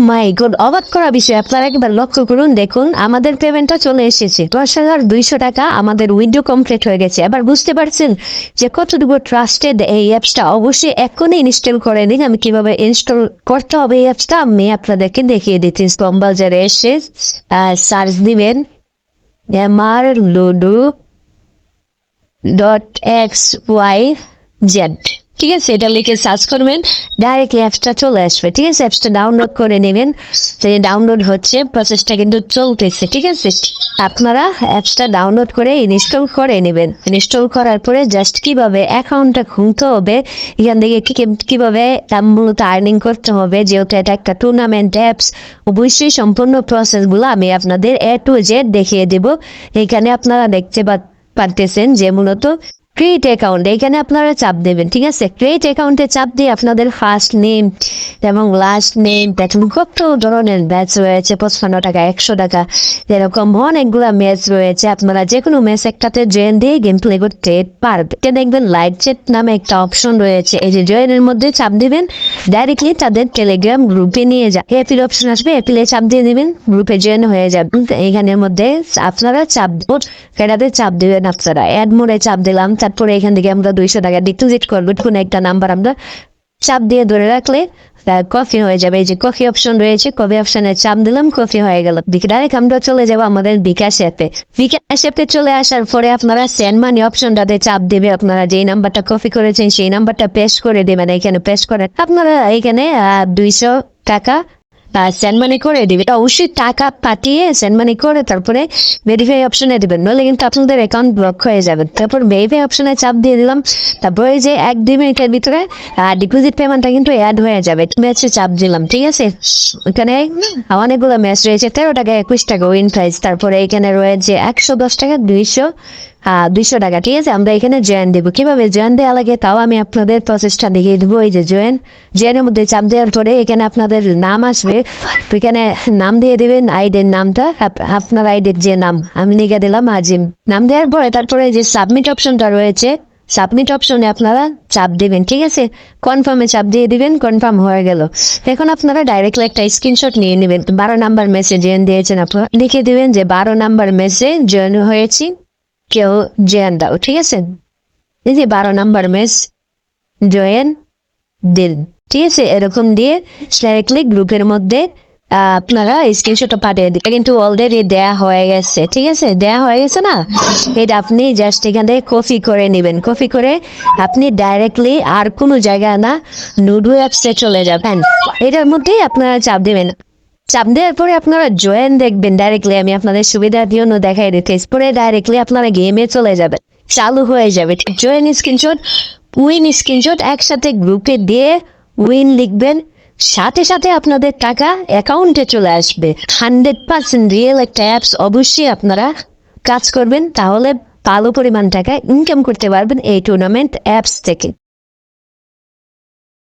মাই god, অবাক করা বিষয়, আপনারা একবার লক্ষ্য করুন, দেখুন আমাদের পেমেন্টটা চলে এসেছে 10,200 টাকা, আমাদের উইন্ডো কমপ্লিট হয়ে গেছে। এবার বুঝতে পারছেন যে কতটুকু ট্রাস্টেড এই অ্যাপসটা। অবশ্যই এখনই ইনস্টল করে নিন। আমি কিভাবে ইনস্টল করতে হবে এই অ্যাপসটা আমি আপনাদেরকে দেখিয়ে দিচ্ছি। ক্রোম ব্রাউজারে এসে সার্চ দিবেন MRLudo.xyz, ঠিক আছে? এটা লিখে সার্চ করবেন, ডাইরেক্ট অ্যাপসটা চলে আসবে, ঠিক আছে? অ্যাপসটা ডাউনলোড করে নেবেন। ডাউনলোড হচ্ছে, প্রসেসটা কিন্তু চলতেছে, ঠিক আছে? আপনারা অ্যাপসটা ডাউনলোড করে ইনস্টল করে নেবেন। ইনস্টল করার পরে জাস্ট কিভাবে অ্যাকাউন্টটা খুলতে হবে, এখান থেকে কিভাবে মূলত আর্নিং করতে হবে, যেহেতু এটা একটা টুর্নামেন্ট অ্যাপস, অবশ্যই সম্পূর্ণ প্রসেসগুলো আমি আপনাদের A to Z দেখিয়ে দেব। এখানে আপনারা দেখতে পারতেছেন যে মূলত ক্রিয়েট অ্যাকাউন্ট, এখানে আপনারা চাপ দেবেন, ঠিক আছে? ক্রিয়েট অ্যাকাউন্টে চাপ দিয়ে আপনাদের ফার্স্ট নেম এবং লাস্ট নেম, কত ধরনের ম্যাচ রয়েছে, 55 টাকা, 100 টাকা, এরকম অনেকগুলো ম্যাচ রয়েছে। আপনারা যে কোনো ম্যাচ একটাতে জয়েন দিয়ে গেম প্লে করতে পারবেন। দেখবেন লাইভ চ্যাট নামে একটা অপশন রয়েছে, এই যে জয়েনের মধ্যে চাপ দিবেন, ডাইরেক্টলি তাদের টেলিগ্রাম গ্রুপে নিয়ে যান। এপিল অপশন আসবে, এপিলে চাপ দিয়ে দিবেন, গ্রুপে জয়েন হয়ে যাবেন। এখানের মধ্যে আপনারা চাপ এটাতে চাপ দিবেন, আপনারা অ্যাড মোডে চাপ দিলাম। তারপরে এখান থেকে আমরা 200 টাকা ডিপোজিট করবো, কোনো একটা নাম্বার আমরা চাপ দিয়ে ধরে রাখলে কফি হয়ে যাবে। এই যে কফি অপশন রয়েছে, কফি অপশনে চাপ দিলাম, কফি হয়ে গেল। ডাইরেক্ট আমরা চলে যাবো আমাদের বিকাশ অ্যাপে। বিকাশ অ্যাপে চলে আসার পরে আপনারা সেন্ড মানি অপশনটাতে চাপ দেবে। আপনারা যেই নাম্বারটা কপি করেছেন সেই নাম্বারটা পেস্ট করে দেবেন, এখানে পেস্ট করে আপনারা এখানে 200 টাকা সেন্ড মানি করে দিবে। অবশ্যই টাকা পাঠিয়ে সেন্ড মানি করে তারপরে ভেরিফাই অপশনে দিবেন, নইলে কিন্তু আপনাদের অ্যাকাউন্ট ব্লক হয়ে যাবে। তারপর ভেরিফাই অপশনে চাপ দিয়ে দিলাম। তারপরে যে 1-2 মিনিটের ভিতরে ডিপোজিট পেমেন্টটা কিন্তু অ্যাড হয়ে যাবে। ম্যাচে চাপ দিলাম, ঠিক আছে? এখানে অনেকগুলো ম্যাচ রয়েছে, 13 টাকা, 21 টাকা উইন প্রাইস। তারপরে এখানে রয়েছে 110 টাকা, 200 টাকা, ঠিক আছে? আমরা এখানে জয়েন দেবো। কিভাবে জয়েন দেওয়া লাগে তাও আমি আপনাদের প্রসেসটা দেখিয়ে দেবো। এই যে জয়েনের মধ্যে চাপ দেওয়ার পরে এখানে আপনাদের নাম আসবে, এখানে নাম দিয়ে দেবেন, আইডির নামটা, আপনার আইডির যে নাম আমি লিখে দিলাম আজিম। নাম দেওয়ার পরে তারপরে যে সাবমিট অপশনটা রয়েছে, সাবমিট অপশনে আপনারা চাপ দিবেন, ঠিক আছে? কনফার্মে চাপ দিয়ে দিবেন, কনফার্ম হয়ে গেল। এখন আপনারা ডাইরেক্টলি একটা স্ক্রিনশট নিয়ে নেবেন। 12 নাম্বার মেসে জয়েন দিয়েছেন, আপনারা লিখে দিবেন যে 12 নাম্বার মেসে জয়েন হয়েছি, কেউ জয়েন দাও, ঠিক আছে? এই যে 12 নাম্বার মেস জয়েন দিন, ঠিক আছে? এরকম দিয়ে ডাইরেক্টলি গ্রুপের মধ্যে আপনারা স্ক্রিনশটটা পাঠিয়ে দিন। কিন্তু অলরেডি দেয়া হয়ে গেছে, ঠিক আছে? দেয়া হয়ে গেছে না, এটা আপনি জাস্ট এখান থেকে কপি করে নেবেন। কপি করে আপনি ডাইরেক্টলি আর কোনো জায়গায় না, লুডো অ্যাপসে চলে যাবেন। এটার মধ্যেই আপনারা চাপ দেবেন। চাপ দেওয়ার পরে আপনারা জয়েন দেখবেন, ডাইরেক্টলি আমি আপনাদের সুবিধার জন্য দেখাই দিতে। পরে ডাইরেক্টলি আপনারা গেমে চলে যাবেন, চালু হয়ে যাবে। জয়েন স্ক্রিনশট, উইন স্ক্রিনশট একসাথে গ্রুপে দিয়ে উইন লিখবেন, সাথে সাথে আপনাদের টাকা অ্যাকাউন্টে চলে আসবে। 100% রিয়েল একটা অ্যাপস। অবশ্যই আপনারা কাজ করবেন, তাহলে ভালো পরিমাণ টাকা ইনকাম করতে পারবেন এই টুর্নামেন্ট অ্যাপস থেকে।